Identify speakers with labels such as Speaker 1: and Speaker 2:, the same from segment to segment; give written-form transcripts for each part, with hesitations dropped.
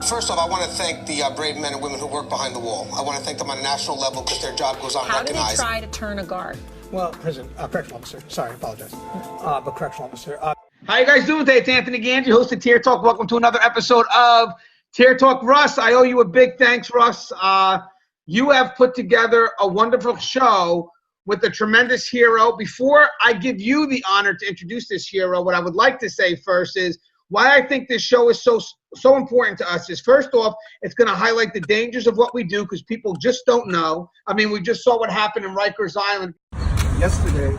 Speaker 1: First off, I want to thank the brave men and women who work behind the wall. I want to thank them on a national level because their job goes unrecognized.
Speaker 2: How do they try to turn a guard?
Speaker 3: Well, correctional officer. Sorry, I apologize. But correctional officer.
Speaker 4: How you guys doing today? It's Anthony Gangi, host of Tier Talk. Welcome to another episode of Tier Talk. Russ, I owe you a big thanks, Russ. You have put together a wonderful show with a tremendous hero. Before I give you the honor to introduce this hero, what I would like to say first is why I think this show is so important to us is, first off, it's going to highlight the dangers of what we do because people just don't know. I mean, we just saw what happened in Rikers Island.
Speaker 5: Yesterday,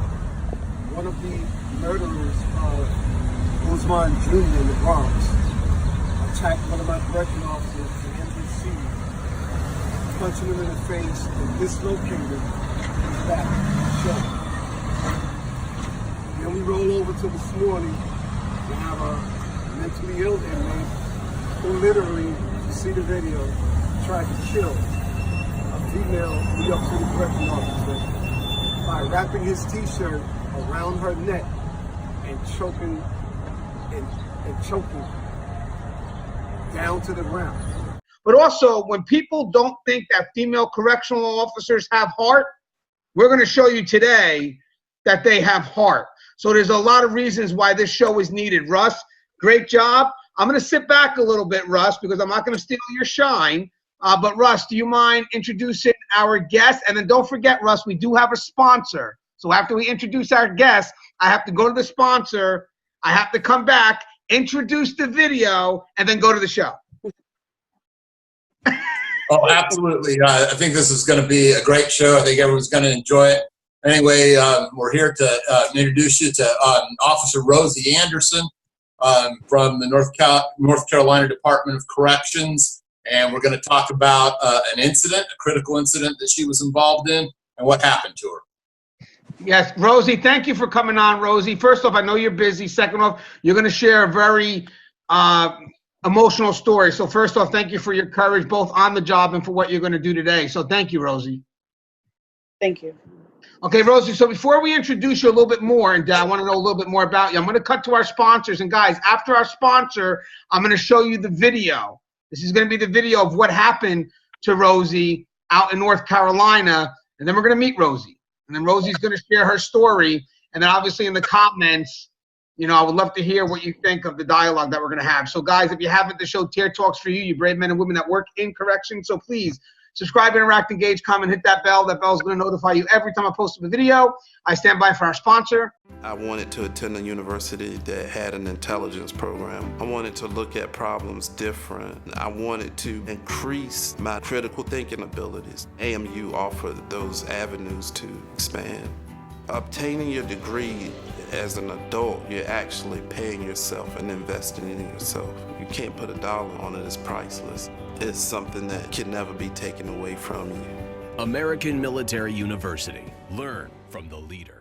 Speaker 5: one of the murderers of Usman Jr. in the Bronx attacked one of my correctional officers in NBC, punching him in the face and dislocated his back, shoulder. Then we roll over to this morning and have a mentally ill inmate who literally, if you see the video, tried to kill a female New York City correctional officer by wrapping his t-shirt around her neck and choking down to the ground.
Speaker 4: But also, when people don't think that female correctional officers have heart, we're going to show you today that they have heart. So there's a lot of reasons why this show is needed. Russ, great job. I'm going to sit back a little bit, Russ, because I'm not going to steal your shine. But Russ, do you mind introducing our guest? And then don't forget, Russ, we do have a sponsor. So after we introduce our guest, I have to go to the sponsor. I have to come back, introduce the video, and then go to the show.
Speaker 6: Oh, absolutely. I think this is going to be a great show. I think everyone's going to enjoy it. Anyway, we're here to introduce you to Officer Rosie Anderson from the North Carolina Department of Corrections. And we're going to talk about an incident, a critical incident that she was involved in and what happened to her.
Speaker 4: Yes, Rosie, thank you for coming on, Rosie. First off, I know you're busy. Second off, you're going to share a very emotional story. So first off, thank you for your courage, both on the job and for what you're going to do today. So thank you, Rosie.
Speaker 7: Thank you.
Speaker 4: Okay, Rosie, so before we introduce you a little bit more, and I want to know a little bit more about you, I'm going to cut to our sponsors. And guys, after our sponsor, I'm going to show you the video. This is going to be the video of what happened to Rosie out in North Carolina. And then we're going to meet Rosie. And then Rosie's going to share her story. And then obviously in the comments, you know, I would love to hear what you think of the dialogue that we're going to have. So guys, if you haven't, the show Tier Talks for you brave men and women that work in correction. So please subscribe, interact, engage, comment, hit that bell. That bell is going to notify you every time I post a video. I stand by for our sponsor.
Speaker 8: I wanted to attend a university that had an intelligence program. I wanted to look at problems different. I wanted to increase my critical thinking abilities. AMU offered those avenues to expand. Obtaining your degree as an adult, you're actually paying yourself and investing in yourself. You can't put a dollar on it, it's priceless. It's something that can never be taken away from you.
Speaker 9: American Military University. Learn from the leader.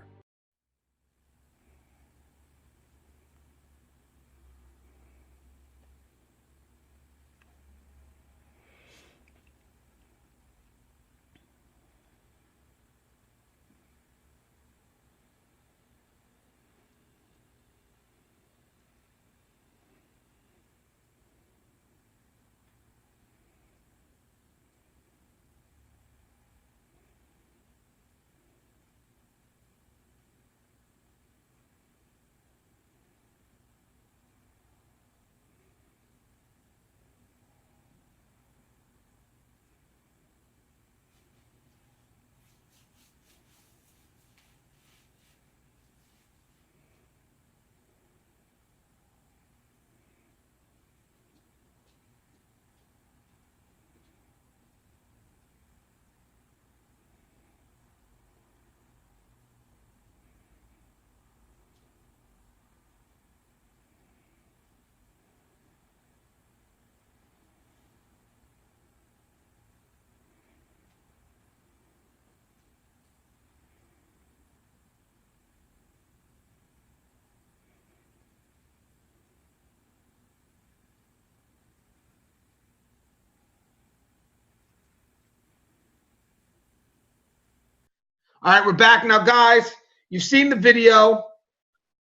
Speaker 4: All right, we're back now, guys. You've seen the video.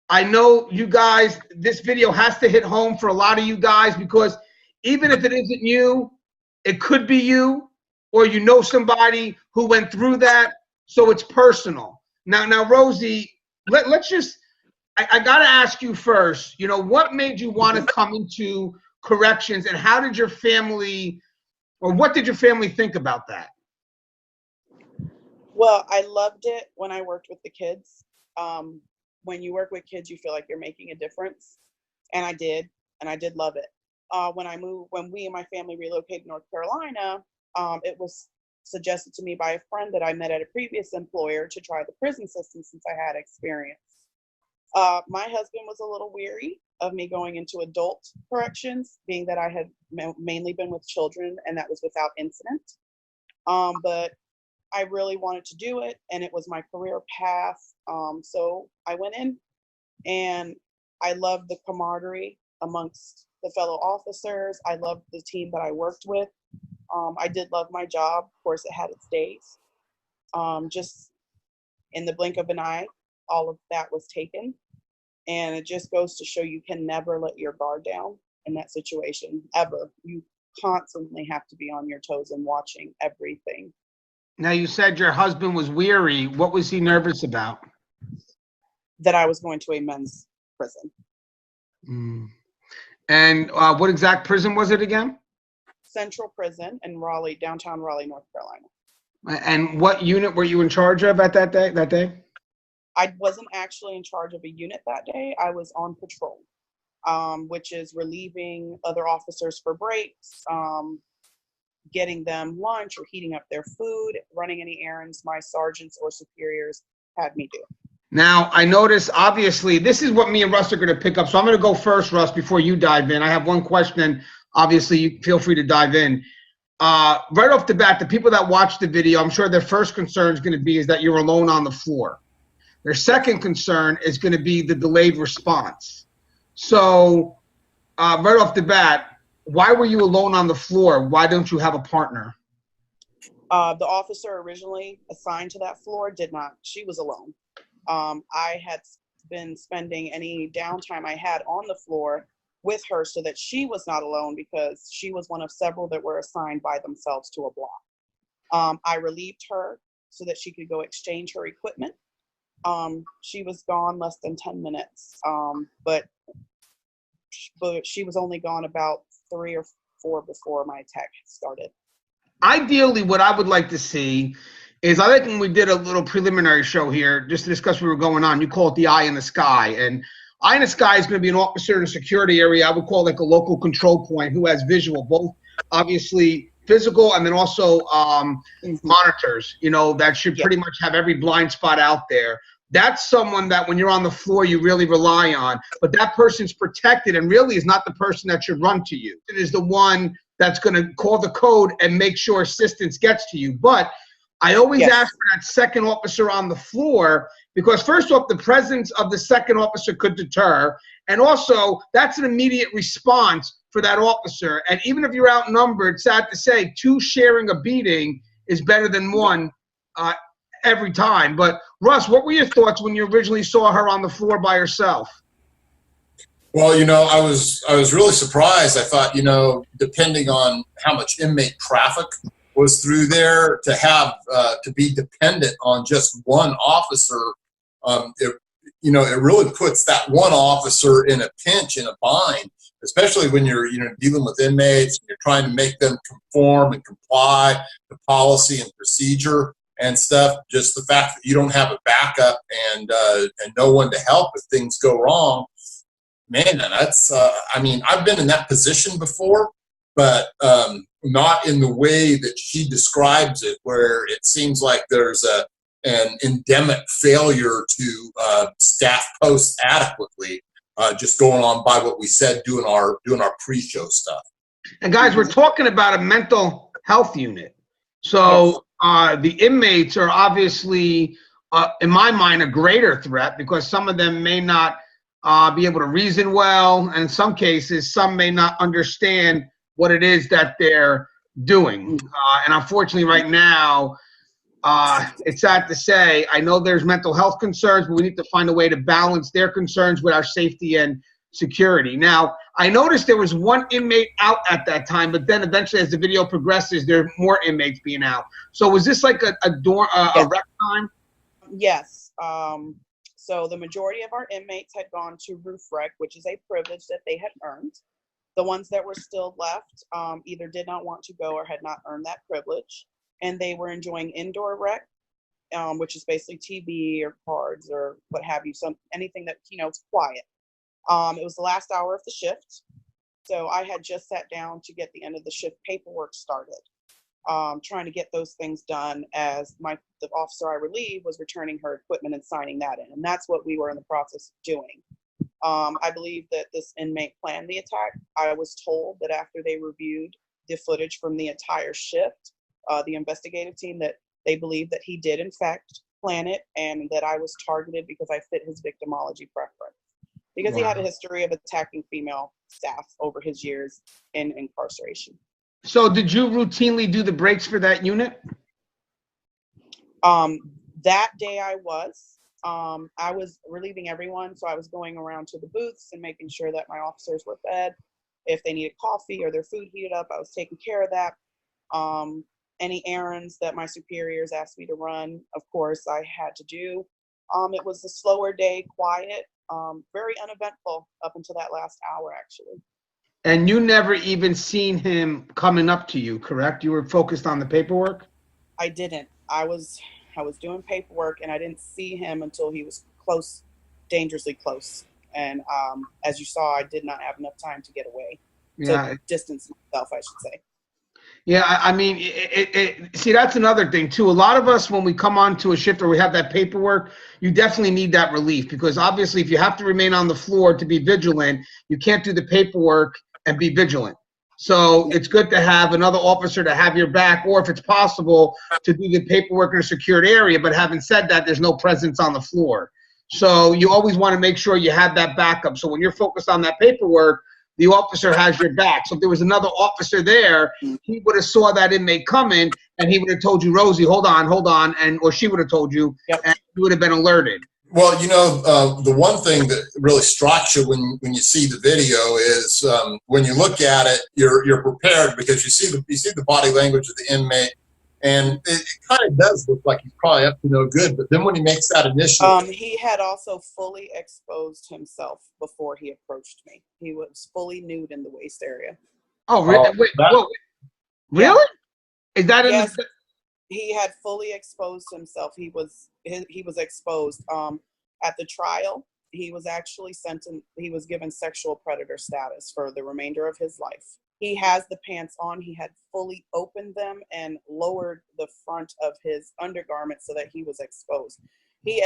Speaker 4: I know you guys, this video has to hit home for a lot of you guys because even if it isn't you, it could be you, or you know somebody who went through that, so it's personal. Now, Rosie, let's just, I got to ask you first, you know, what made you want to come into corrections, and how did your family, or what did your family think about that?
Speaker 7: Well, I loved it when I worked with the kids. When you work with kids, you feel like you're making a difference. And I did love it. When we and my family relocated to North Carolina, it was suggested to me by a friend that I met at a previous employer to try the prison system since I had experience. My husband was a little weary of me going into adult corrections, being that I had mainly been with children, and that was without incident. But I really wanted to do it, and it was my career path. So I went in, and I loved the camaraderie amongst the fellow officers. I loved the team that I worked with. I did love my job. Of course, it had its days. Just in the blink of an eye, all of that was taken. And it just goes to show you can never let your guard down in that situation, ever. You constantly have to be on your toes and watching everything.
Speaker 4: Now, you said your husband was weary. What was he nervous about?
Speaker 7: That I was going to a men's prison.
Speaker 4: And what exact prison was it again?
Speaker 7: Central Prison in Raleigh, downtown Raleigh, North Carolina.
Speaker 4: And what unit were you in charge of at that day?
Speaker 7: I wasn't actually in charge of a unit that day. I was on patrol, which is relieving other officers for breaks, getting them lunch or heating up their food, running any errands my sergeants or superiors had me do.
Speaker 4: Now, I notice, obviously, this is what me and Russ are going to pick up. So I'm going to go first, Russ, before you dive in. I have one question. Obviously, you feel free to dive in. Right off the bat, the people that watch the video, I'm sure their first concern is going to be is that you're alone on the floor. Their second concern is going to be the delayed response. So right off the bat, why were you alone on the floor? Why don't you have a partner?
Speaker 7: The officer originally assigned to that floor did not. She was alone. I had been spending any downtime I had on the floor with her so that she was not alone, because she was one of several that were assigned by themselves to a block. I relieved her so that she could go exchange her equipment. She was gone less than 10 minutes, but she was only gone about 3 or 4 before my attack started. Ideally,
Speaker 4: what I would like to see is, I think when we did a little preliminary show here, just to discuss what we were going on, you call it the eye in the sky. And eye in the sky is going to be an officer in a security area. I would call it like a local control point who has visual, both obviously physical and then also monitors, you know, that should pretty much have every blind spot out there. That's someone that when you're on the floor, you really rely on. But that person's protected and really is not the person that should run to you. It is the one that's going to call the code and make sure assistance gets to you. But I always ask for that second officer on the floor, because first off, the presence of the second officer could deter. And also, that's an immediate response for that officer. And even if you're outnumbered, sad to say, 2 sharing a beating is better than 1 every time. But Russ, what were your thoughts when you originally saw her on the floor by herself?
Speaker 6: Well, you know, I was really surprised. I thought, you know, depending on how much inmate traffic was through there, to have to be dependent on just one officer, it really puts that one officer in a pinch, in a bind, especially when you're dealing with inmates and you're trying to make them conform and comply to policy and procedure and stuff. Just the fact that you don't have a backup and no one to help if things go wrong, man, that's I mean, I've been in that position before, but not in the way that she describes it, where it seems like there's an endemic failure to staff posts adequately, just going on by what we said, doing our pre-show stuff.
Speaker 4: And guys, we're talking about a mental health unit. So the inmates are obviously, in my mind, a greater threat, because some of them may not be able to reason well. And in some cases, some may not understand what it is that they're doing. And unfortunately right now, it's sad to say, I know there's mental health concerns, but we need to find a way to balance their concerns with our safety and security. Now, I noticed there was one inmate out at that time, but then eventually, as the video progresses, there are more inmates being out. So was this like a rec time?
Speaker 7: Yes. So the majority of our inmates had gone to roof rec, which is a privilege that they had earned. The ones that were still left either did not want to go or had not earned that privilege, and they were enjoying indoor rec, which is basically TV or cards or what have you, anything that, is quiet. It was the last hour of the shift, so I had just sat down to get the end of the shift paperwork started, trying to get those things done as the officer I relieved was returning her equipment and signing that in, and that's what we were in the process of doing. I believe that this inmate planned the attack. I was told that after they reviewed the footage from the entire shift, the investigative team, that they believed that he did in fact plan it, and that I was targeted because I fit his victimology preference. Because he had a history of attacking female staff over his years in incarceration.
Speaker 4: So did you routinely do the breaks for that unit?
Speaker 7: That day I was relieving everyone, so I was going around to the booths and making sure that my officers were fed. If they needed coffee or their food heated up, I was taking care of that. Any errands that my superiors asked me to run, of course, I had to do. It was a slower day, quiet, very uneventful up until that last hour, actually.
Speaker 4: And you never even seen him coming up to you, correct? You were focused on the paperwork?
Speaker 7: I didn't. I was doing paperwork, and I didn't see him until he was close, dangerously close. And as you saw, I did not have enough time to get away. To distance myself, I should say.
Speaker 4: Yeah, I mean, see, that's another thing, too. A lot of us, when we come onto a shift or we have that paperwork, you definitely need that relief, because obviously if you have to remain on the floor to be vigilant, you can't do the paperwork and be vigilant. So it's good to have another officer to have your back, or if it's possible, to do the paperwork in a secured area. But having said that, there's no presence on the floor. So you always want to make sure you have that backup. So when you're focused on that paperwork, the officer has your back. So if there was another officer there, he would have saw that inmate coming, and he would have told you, Rosie, hold on, or she would have told you, and you would have been alerted.
Speaker 6: Well, the one thing that really strikes you when you see the video is when you look at it, you're prepared, because you see the body language of the inmate, and it kind of does look like he's probably up to no good. But then when he makes that initial,
Speaker 7: he had also fully exposed himself before he approached me. He was fully nude in the waist area.
Speaker 4: Oh, really? Wait, really? Is that
Speaker 7: yes? He had fully exposed himself. He was exposed. At the trial, he was actually he was given sexual predator status for the remainder of his life. He has the pants on. He had fully opened them and lowered the front of his undergarment so that he was exposed. He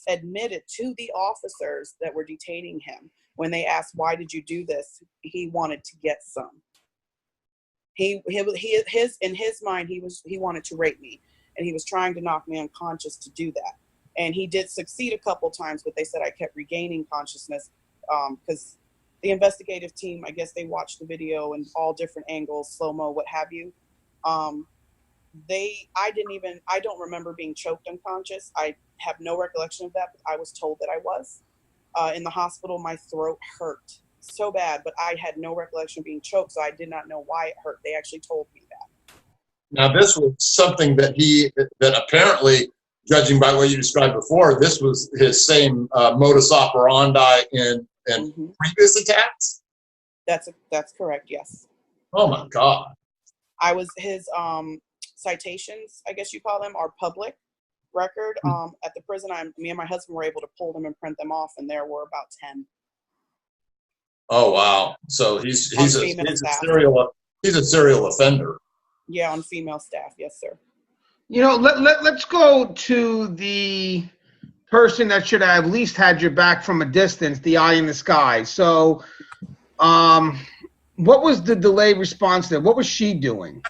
Speaker 7: admitted to the officers that were detaining him, when they asked, why did you do this? He wanted to get some. In his mind, he wanted to rape me, and he was trying to knock me unconscious to do that. And he did succeed a couple times, but they said I kept regaining consciousness, because the investigative team, I guess they watched the video in all different angles, slow-mo, what have you. I don't remember being choked unconscious. I have no recollection of that, but I was told that I was. In the hospital, my throat hurt so bad, but I had no recollection of being choked, so I did not know why it hurt. They actually told me that.
Speaker 6: Now, this was something that apparently, judging by what you described before, this was his same modus operandi in previous attacks?
Speaker 7: That's correct, yes.
Speaker 6: Oh my God.
Speaker 7: I was his citations, I guess you call them, are public record. At the prison, me and my husband were able to pull them and print them off, and there were about 10.
Speaker 6: Oh wow! So he's a serial offender.
Speaker 7: Yeah, on female staff, yes, sir.
Speaker 4: Let's go to the person that should have at least had your back from a distance, the eye in the sky. So, what was the delay response there? What was she doing?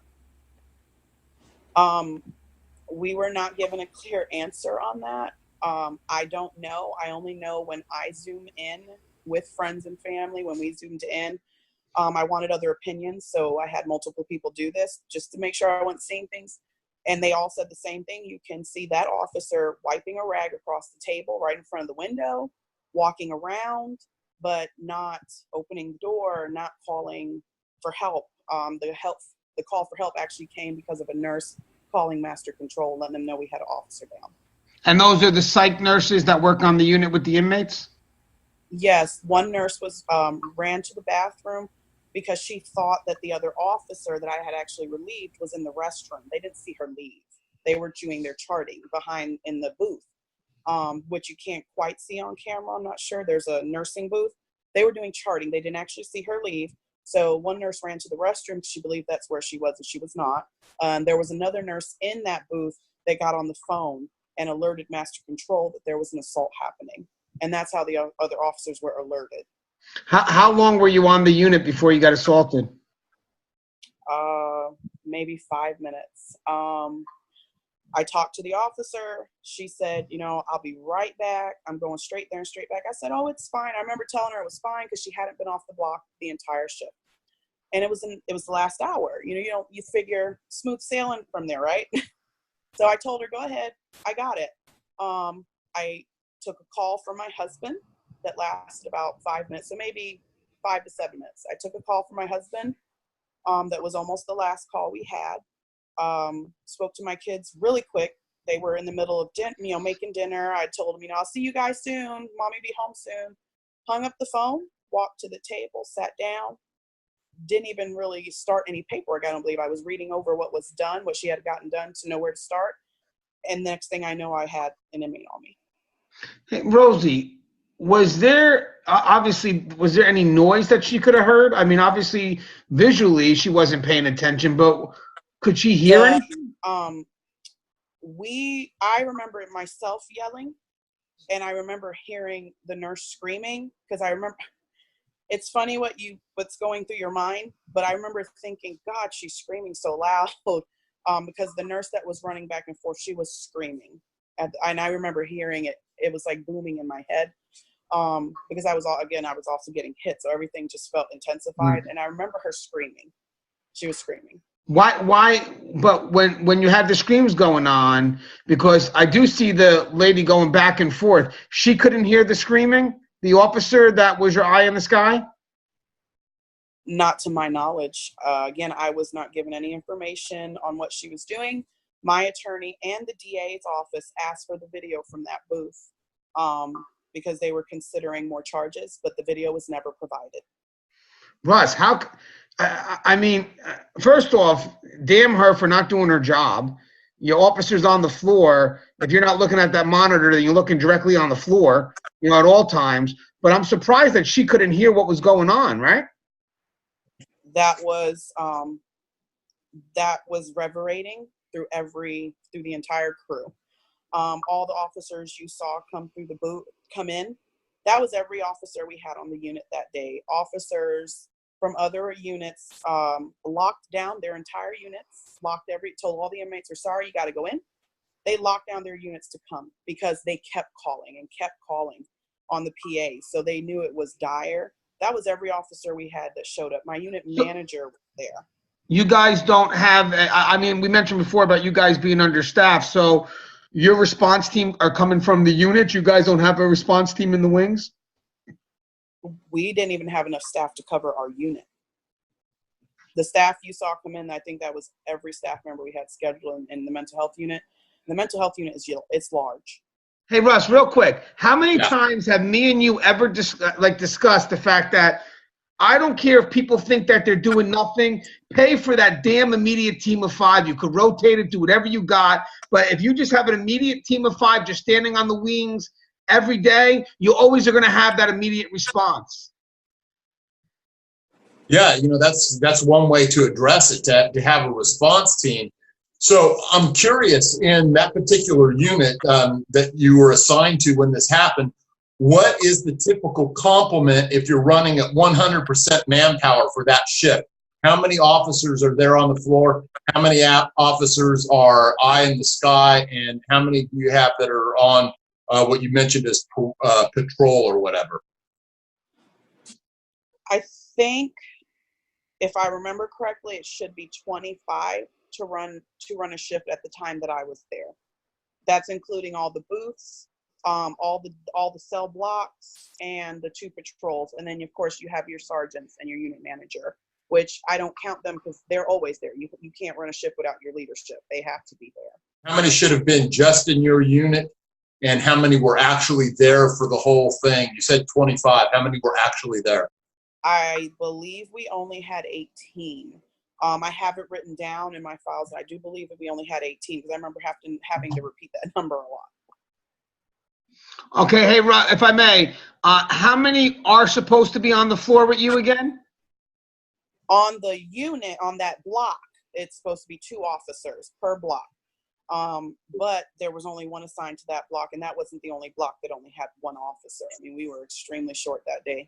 Speaker 7: We were not given a clear answer on that. I don't know. I only know when I zoom in with friends and family, when we zoomed in. I wanted other opinions, so I had multiple people do this just to make sure I wasn't seeing things. And they all said the same thing. You can see that officer wiping a rag across the table right in front of the window, walking around. but not opening the door, not calling for help. The call for help actually came because of a nurse calling master control, letting them know we had an officer down.
Speaker 4: And those are the psych nurses that work on the unit with the inmates?
Speaker 7: Yes, one nurse was ran to the bathroom because she thought that the other officer that I had actually relieved was in the restroom. They didn't see her leave. They were doing their charting behind in the booth, which you can't quite see on camera. I'm not sure. There's a nursing booth. They were doing charting. They didn't actually see her leave. So one nurse ran to the restroom. She believed that's where she was, and she was not. There was another nurse in that booth that got on the phone and alerted master control that there was an assault happening. And that's how the other officers were alerted.
Speaker 4: How long were you on the unit before you got assaulted?
Speaker 7: Maybe 5 minutes. I talked to the officer. She said, I'll be right back. I'm going straight there and straight back. I said, oh, it's fine. I remember telling her it was fine because she hadn't been off the block the entire shift. And it was the last hour. You figure smooth sailing from there, right? So I told her, go ahead. I got it. I took a call from my husband that lasted about 5 minutes, so maybe 5 to 7 minutes. I took a call from my husband that was almost the last call we had. Spoke to my kids really quick. They were in the middle of making dinner. I told them, I'll see you guys soon. Mommy be home soon. Hung up the phone, walked to the table, sat down. Didn't even really start any paperwork. I don't believe I was reading over what was done, what she had gotten done to know where to start. And next thing I know, I had an inmate on me.
Speaker 4: Hey, Rosie, was there any noise that she could have heard? I mean, obviously, visually, she wasn't paying attention, but could she hear anything?
Speaker 7: I remember myself yelling, and I remember hearing the nurse screaming, because I remember, it's funny what's going through your mind, but I remember thinking, God, she's screaming so loud, because the nurse that was running back and forth, she was screaming. And I remember hearing it. It was like booming in my head, because I was also getting hit, so everything just felt intensified. And I remember her screaming. She was screaming.
Speaker 4: Why? But when you had the screams going on, because I do see the lady going back and forth, she couldn't hear the screaming? The officer that was your eye in the sky?
Speaker 7: Not to my knowledge. Again, I was not given any information on what she was doing. My attorney and the DA's office asked for the video from that booth because they were considering more charges, but the video was never provided.
Speaker 4: Russ, I mean, first off, damn her for not doing her job. Your officer's on the floor. If you're not looking at that monitor, then you're looking directly on the floor, at all times. But I'm surprised that she couldn't hear what was going on, right?
Speaker 7: That was reverberating through the entire crew. All the officers you saw come in, that was every officer we had on the unit that day. Officers from other units locked down their entire units, told all the inmates are sorry, you got to go in. They locked down their units to come because they kept calling on the PA. So they knew it was dire. That was every officer we had that showed up. My unit manager was there.
Speaker 4: You guys don't have, we mentioned before about you guys being understaffed. So your response team are coming from the unit. You guys don't have a response team in the wings?
Speaker 7: We didn't even have enough staff to cover our unit. The staff you saw come in, I think that was every staff member we had scheduled in the mental health unit. The mental health unit it's large.
Speaker 4: Hey, Russ, real quick. How many times have me and you ever discussed the fact that I don't care if people think that they're doing nothing, pay for that damn immediate team of 5. You could rotate it, do whatever you got. But if you just have an immediate team of 5 just standing on the wings every day, you always are going to have that immediate response.
Speaker 6: Yeah, that's one way to address it, to have a response team. So I'm curious, in that particular unit that you were assigned to when this happened, what is the typical complement if you're running at 100% manpower for that shift? How many officers are there on the floor? How many officers are eye in the sky? And how many do you have that are on what you mentioned as patrol or whatever?
Speaker 7: I think, if I remember correctly, it should be 25 to run a shift at the time that I was there. That's including all the booths, all the cell blocks and the 2 patrols. And then of course you have your sergeants and your unit manager, which I don't count them because they're always there. You can't run a shift without your leadership. They have to be there.
Speaker 6: How many should have been just in your unit, and how many were actually there for the whole thing? You said 25. How many were actually there?
Speaker 7: I believe we only had 18. I have it written down in my files. I do believe that we only had 18 because I remember having to repeat that number a lot.
Speaker 4: Okay, hey, if I may, how many are supposed to be on the floor with you again?
Speaker 7: On the unit, on that block, it's supposed to be 2 officers per block. But there was only 1 assigned to that block, and that wasn't the only block that only had 1 officer. I mean, we were extremely short that day.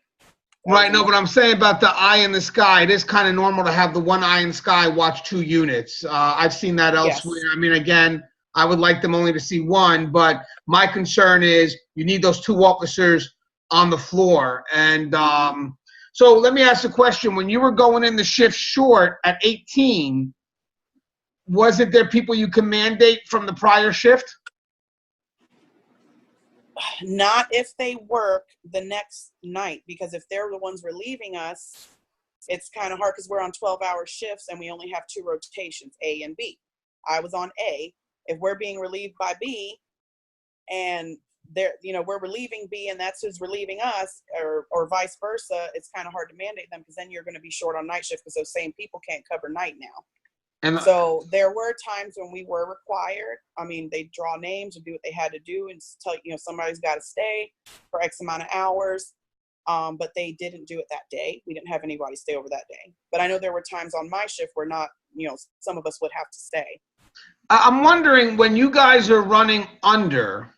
Speaker 4: Right, no, but I'm saying about the eye in the sky, it is kind of normal to have the 1 eye in the sky watch 2 units. I've seen that elsewhere. Yes. I mean, again, I would like them only to see 1, but my concern is you need those 2 officers on the floor. And so let me ask a question. When you were going in the shift short at 18, wasn't there people you can mandate from the prior shift?
Speaker 7: Not if they work the next night, because if they're the ones relieving us, it's kind of hard because we're on 12-hour shifts and we only have 2 rotations, A and B. I was on A. If we're being relieved by B and we're relieving B and that's who's relieving us, or vice versa, it's kind of hard to mandate them because then you're going to be short on night shift because those same people can't cover night now. And so there were times when we were required. I mean, they draw names and do what they had to do and tell somebody's got to stay for X amount of hours. But they didn't do it that day. We didn't have anybody stay over that day. But I know there were times on my shift where some of us would have to stay.
Speaker 4: I'm wondering, when you guys are running under,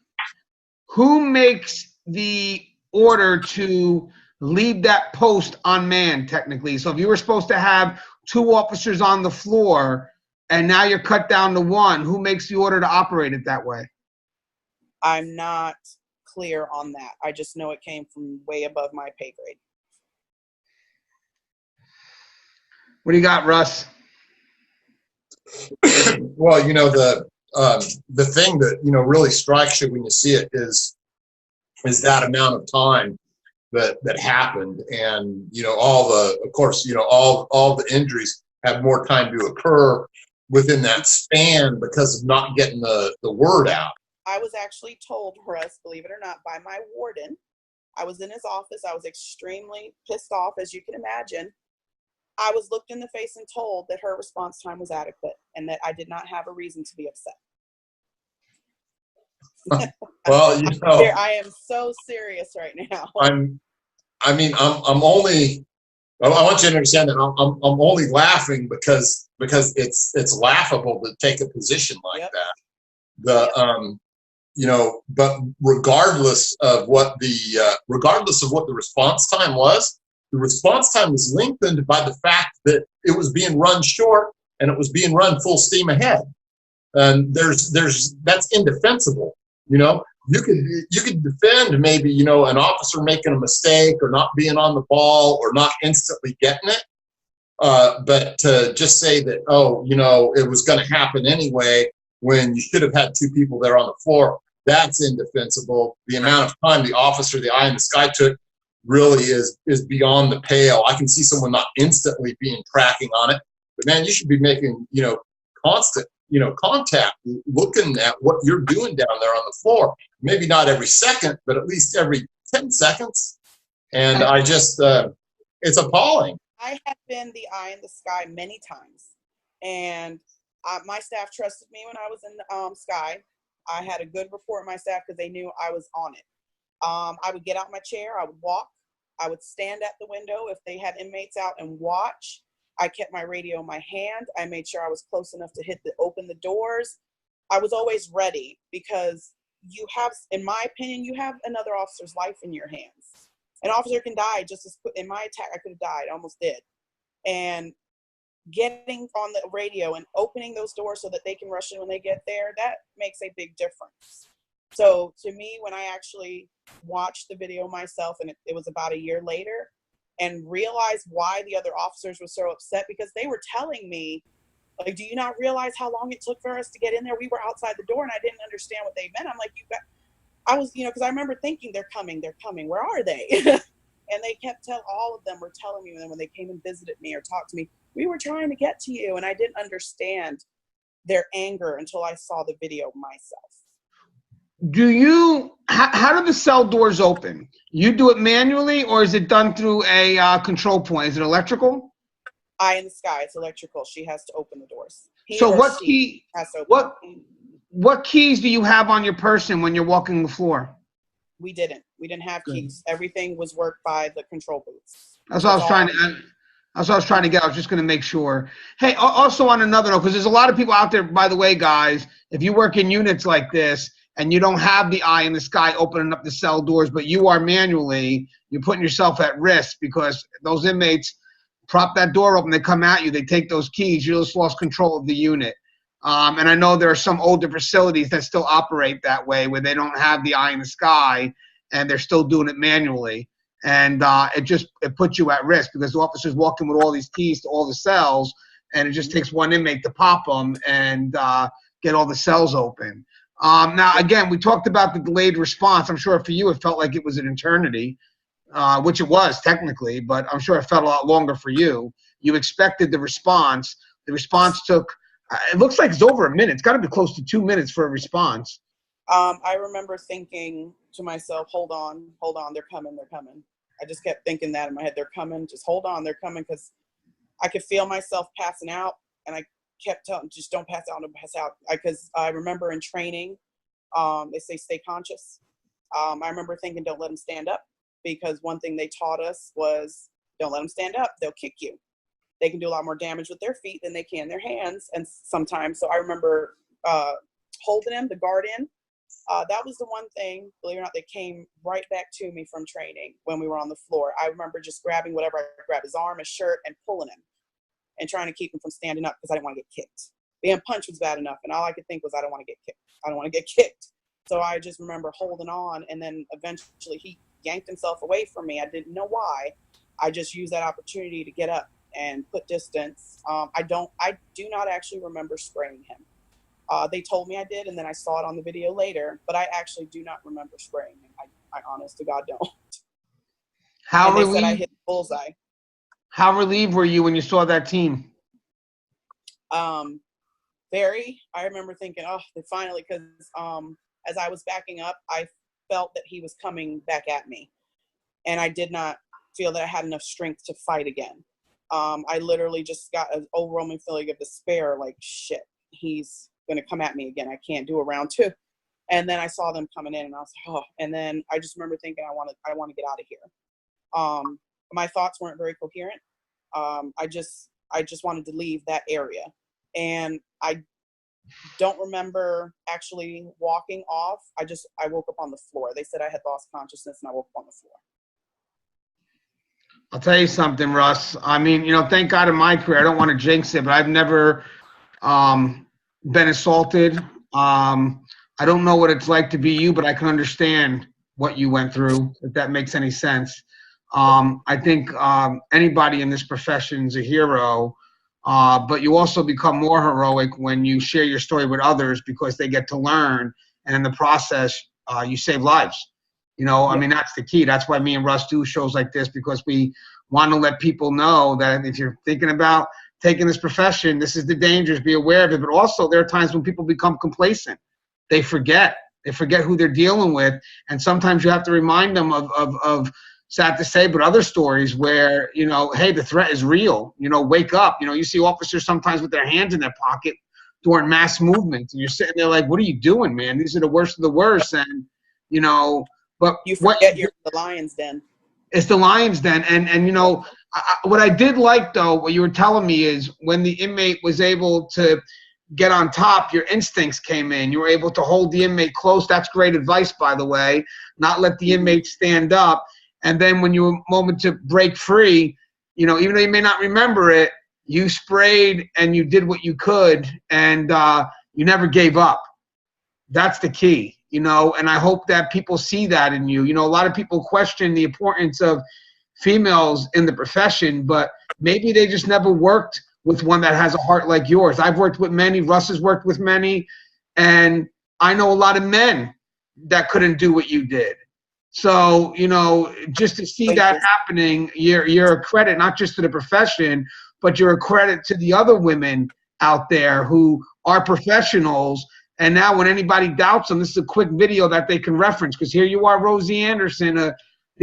Speaker 4: who makes the order to leave that post unmanned technically? So if you were supposed to have 2 officers on the floor and now you're cut down to 1, who makes the order to operate it that way?
Speaker 7: I'm not clear on that. I just know it came from way above my pay grade.
Speaker 4: What do you got, Russ?
Speaker 6: Well, the thing that really strikes you when you see it is that amount of time that happened, and all the injuries have more time to occur within that span because of not getting the word out.
Speaker 7: I was actually told, Russ, believe it or not, by my warden. I was in his office. I was extremely pissed off, as you can imagine. I was looked in the face and told that her response time was adequate and that I did not have a reason to be upset.
Speaker 6: Well,
Speaker 7: I am so serious right now.
Speaker 6: I want you to understand that I'm only laughing because it's laughable to take a position like that. But regardless of what the response time was, the response time was lengthened by the fact that it was being run short and it was being run full steam ahead. And that's indefensible. You could defend maybe, an officer making a mistake or not being on the ball or not instantly getting it. But to just say that, it was going to happen anyway when you should have had 2 people there on the floor, that's indefensible. The amount of time the officer, the eye in the sky took really is beyond the pale. I can see someone not instantly being tracking on it, but man, you should be making, constant contact, looking at what you're doing down there on the floor. Maybe not every second, but at least every 10 seconds. And I just, it's appalling.
Speaker 7: I have been the eye in the sky many times. And my staff trusted me when I was in the sky. I had a good rapport with my staff because they knew I was on it. I would get out my chair. I would walk. I would stand at the window if they had inmates out and watch. I kept my radio in my hand. I made sure I was close enough to open the doors. I was always ready because in my opinion, you have another officer's life in your hands. An officer can die just as quick. In my attack, I could have died, almost did. And getting on the radio and opening those doors so that they can rush in when they get there, that makes a big difference. So to me, when I actually watched the video myself, and it was about a year later, and realized why the other officers were so upset, because they were telling me, like, do you not realize how long it took for us to get in there? We were outside the door and I didn't understand what they meant. I'm like, I was, because I remember thinking they're coming, where are they? And they kept all of them were telling me when they came and visited me or talked to me, we were trying to get to you. And I didn't understand their anger until I saw the video myself.
Speaker 4: How do the cell doors open? You do it manually, or is it done through a control point? Is it electrical?
Speaker 7: Eye in the sky, it's electrical. She has to open the doors.
Speaker 4: So what key, what keys do you have on your person when you're walking the floor?
Speaker 7: We didn't have keys. Everything was worked by the control booths.
Speaker 4: That's what I was trying to get. I was just going to make sure. Hey, also on another note, because there's a lot of people out there, by the way, guys, if you work in units like this and you don't have the eye in the sky opening up the cell doors, but you are manually, you're putting yourself at risk, because those inmates prop that door open, they come at you, they take those keys, you just lost control of the unit. And I know there are some older facilities that still operate that way, where they don't have the eye in the sky and they're still doing it manually. And it puts you at risk, because the officer's walking with all these keys to all the cells, and it just takes one inmate to pop them and get all the cells open. Now, again, we talked about the delayed response. I'm sure for you it felt like it was an eternity, which it was technically, but I'm sure it felt a lot longer for you. You expected the response. The response took, it looks like it's over a minute. It's got to be close to 2 minutes for a response.
Speaker 7: I remember thinking to myself, hold on, they're coming. I just kept thinking that in my head, they're coming, just hold on, they're coming, because I could feel myself passing out, and I kept telling, just don't pass out, because I remember in training, they say stay conscious. I remember thinking, don't let them stand up, because one thing they taught us was, don't let them stand up, they'll kick you. They can do a lot more damage with their feet than they can their hands, and sometimes, so I remember holding him, the guard in. That was the one thing, believe it or not, that came right back to me from training when we were on the floor. I remember just grabbing whatever I could grab, his arm, his shirt, and pulling him and trying to keep him from standing up, because I didn't want to get kicked. Being punched was bad enough, and all I could think was, I don't want to get kicked. I don't want to get kicked. So I just remember holding on, and then eventually he yanked himself away from me. I didn't know why. I just used that opportunity to get up and put distance. I do not actually remember spraying him. They told me I did, and then I saw it on the video later, but I actually do not remember spraying him. I honest to God don't. They said I hit the bullseye.
Speaker 4: How relieved were you when you saw that team?
Speaker 7: Very. I remember thinking, oh, they finally, because as I was backing up, I felt that he was coming back at me, and I did not feel that I had enough strength to fight again. I literally just got an overwhelming feeling of despair, like, shit, he's going to come at me again. I can't do a round two. And then I saw them coming in, and I was like, oh. And then I just remember thinking, I want to get out of here. My thoughts weren't very coherent. I just wanted to leave that area. And I don't remember actually walking off. I woke up on the floor. They said I had lost consciousness, and I woke up on the floor.
Speaker 4: I'll tell you something, Russ. I mean, thank God in my career, I don't want to jinx it, but I've never been assaulted. I don't know what it's like to be you, but I can understand what you went through, if that makes any sense. I think anybody in this profession is a hero, but you also become more heroic when you share your story with others, because they get to learn, and in the process, you save lives. I mean, that's the key. That's why me and Russ do shows like this, because we want to let people know that if you're thinking about taking this profession, this is the dangers, be aware of it. But also there are times when people become complacent. They forget who they're dealing with. And sometimes you have to remind them of sad to say, but other stories where, hey, the threat is real, wake up. You see officers sometimes with their hands in their pocket during mass movements, and you're sitting there like, what are you doing, man? These are the worst of the worst. And, but
Speaker 7: you forget you're the lion's den.
Speaker 4: It's the lion's den. And what I did like, though, what you were telling me is when the inmate was able to get on top, your instincts came in. You were able to hold the inmate close. That's great advice, by the way. Not let the inmate stand up. And then when you were moment to break free, even though you may not remember it, you sprayed and you did what you could, and you never gave up. That's the key. And I hope that people see that in you. A lot of people question the importance of females in the profession, but maybe they just never worked with one that has a heart like yours. I've worked with many. Russ has worked with many. And I know a lot of men that couldn't do what you did. So, you know, just to see that happening, you're a credit not just to the profession, but you're a credit to the other women out there who are professionals. And now when anybody doubts them, this is a quick video that they can reference, because here you are, Rosie Anderson, the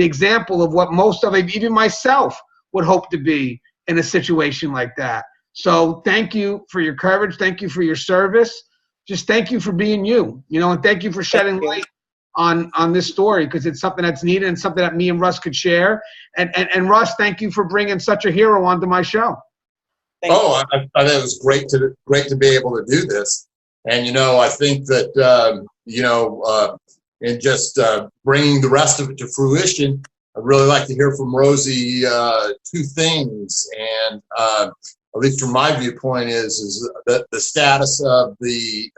Speaker 4: example of what most of, even myself, would hope to be in a situation like that. So thank you for your courage. Thank you for your service. Just thank you for being you, you know, and thank you for shedding light on this story, because it's something that's needed and something that me and Russ could share. And Russ, thank you for bringing such a hero onto my show.
Speaker 6: I think it was great to be able to do this. And, you know, I think that, you know, in just bringing the rest of it to fruition, I'd really like to hear from Rosie two things. And at least from my viewpoint is the status of the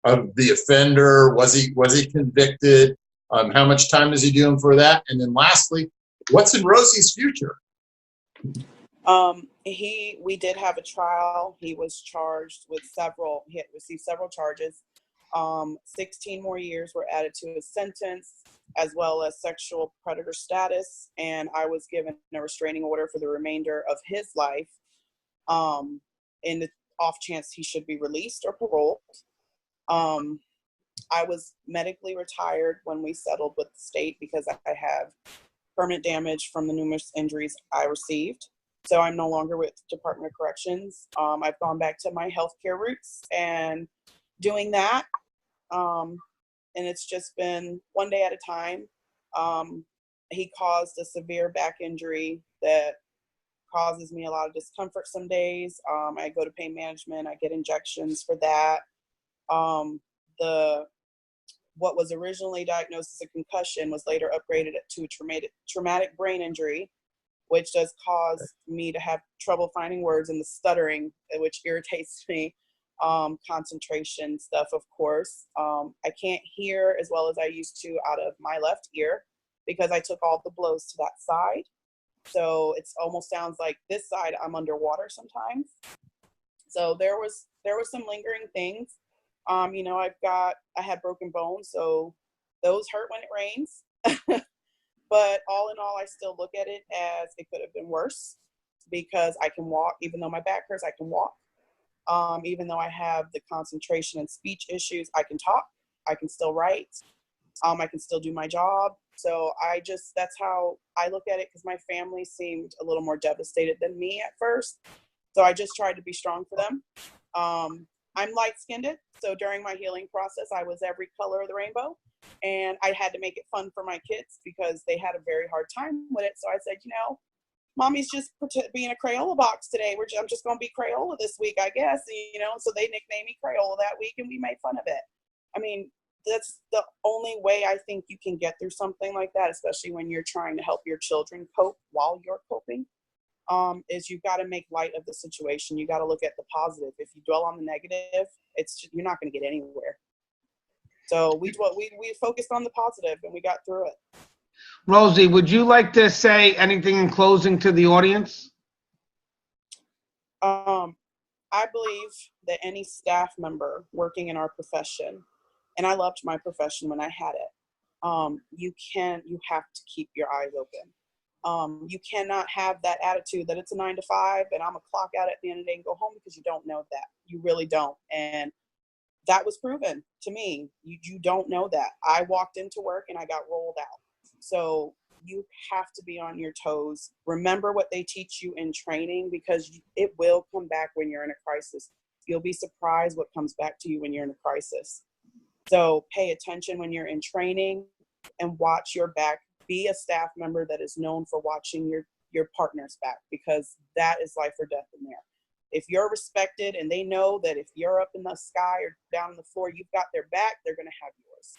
Speaker 6: offender. Was he convicted? How much time is he doing for that? And then lastly, what's in Rosie's future?
Speaker 7: We did have a trial. He was charged with he had received several charges. 16 more years were added to his sentence, as well as sexual predator status. And I was given a restraining order for the remainder of his life, in the off chance he should be released or paroled. I was medically retired when we settled with the state because I have permanent damage from the numerous injuries I received. So I'm no longer with Department of Corrections. I've gone back to my healthcare roots and doing that. And it's just been one day at a time. He caused a severe back injury that causes me a lot of discomfort some days. I go to pain management. I get injections for that. What was originally diagnosed as a concussion was later upgraded to a traumatic brain injury, which does cause me to have trouble finding words and the stuttering, which irritates me. Concentration stuff, of course. I can't hear as well as I used to out of my left ear because I took all the blows to that side. So it almost sounds like this side I'm underwater sometimes. So there was some lingering things. You know, I had broken bones, so those hurt when it rains. But all in all, I still look at it as it could have been worse because I can walk. Even though my back hurts, I can walk. Even though I have the concentration and speech issues, I can talk. I can still write. I can still do my job. So that's how I look at it, because my family seemed a little more devastated than me at first. So I just tried to be strong for them. I'm light-skinned, so during my healing process, I was every color of the rainbow, and I had to make it fun for my kids because they had a very hard time with it. So I said, you know, Mommy's just being a Crayola box today. I'm just going to be Crayola this week, I guess, you know. So they nicknamed me Crayola that week, and we made fun of it. I mean, that's the only way I think you can get through something like that, especially when you're trying to help your children cope while you're coping. Is you've got to make light of the situation. You got to look at the positive. If you dwell on the negative, you're not going to get anywhere. So we focused on the positive and we got through it.
Speaker 4: Rosie, would you like to say anything in closing to the audience?
Speaker 7: I believe that any staff member working in our profession, and I loved my profession when I had it, you have to keep your eyes open. You cannot have that attitude that it's a 9 to 5 and I'm a clock out at the end of the day and go home, because you don't know that. You really don't. And that was proven to me. You don't know that. I walked into work and I got rolled out. So you have to be on your toes. Remember what they teach you in training, because it will come back when you're in a crisis. You'll be surprised what comes back to you when you're in a crisis. So pay attention when you're in training and watch your back. Be a staff member that is known for watching your partner's back, because that is life or death in there. If you're respected and they know that if you're up in the sky or down on the floor, you've got their back, they're going to have yours.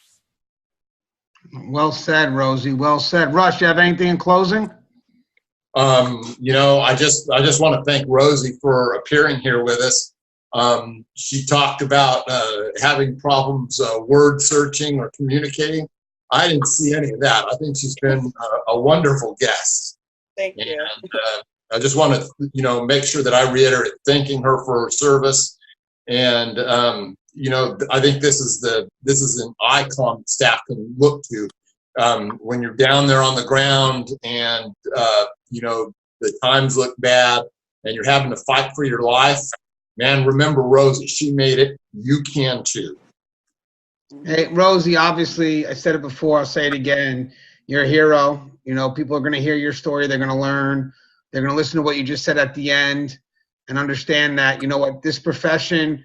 Speaker 4: Well said, Rosie. Well said. Russ, you have anything in closing?
Speaker 6: You know, I just want to thank Rosie for appearing here with us. She talked about having problems word searching or communicating. I didn't see any of that. I think she's been a wonderful guest.
Speaker 7: Thank you.
Speaker 6: And I just want to, make sure that I reiterate thanking her for her service. And, you know, I think this is an icon that staff can look to when you're down there on the ground and you know, the times look bad and you're having to fight for your life. Man, remember Rosie, she made it. You can too.
Speaker 4: Hey, Rosie, obviously, I said it before, I'll say it again. You're a hero. You know, people are going to hear your story. They're going to learn. They're going to listen to what you just said at the end and understand that, you know what, this profession,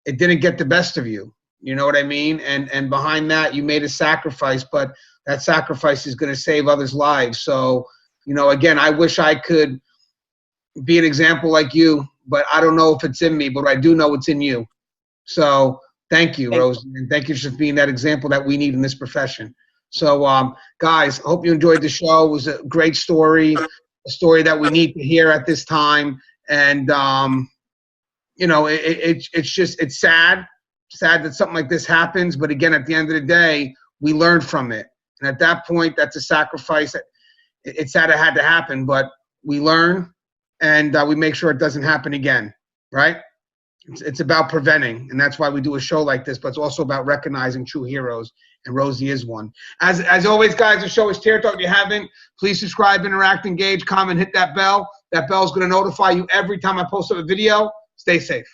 Speaker 4: it didn't get the best of you. You know what I mean? And behind that, you made a sacrifice, but that sacrifice is going to save others' lives. So, you know, again, I wish I could be an example like you, but I don't know if it's in me, but I do know it's in you. So thank you, Rosie, and thank you for being that example that we need in this profession. So, guys, I hope you enjoyed the show. It was a great story, a story that we need to hear at this time. And, you know, it's sad that something like this happens. But again, at the end of the day, we learned from it. And at that point, that's a sacrifice. It's sad it had to happen, but we learn and we make sure it doesn't happen again, right? It's about preventing, and that's why we do a show like this, but it's also about recognizing true heroes, and Rosie is one. As always, guys, the show is Tear Talk. If you haven't, please subscribe, interact, engage, comment, hit that bell. That bell is going to notify you every time I post up a video. Stay safe.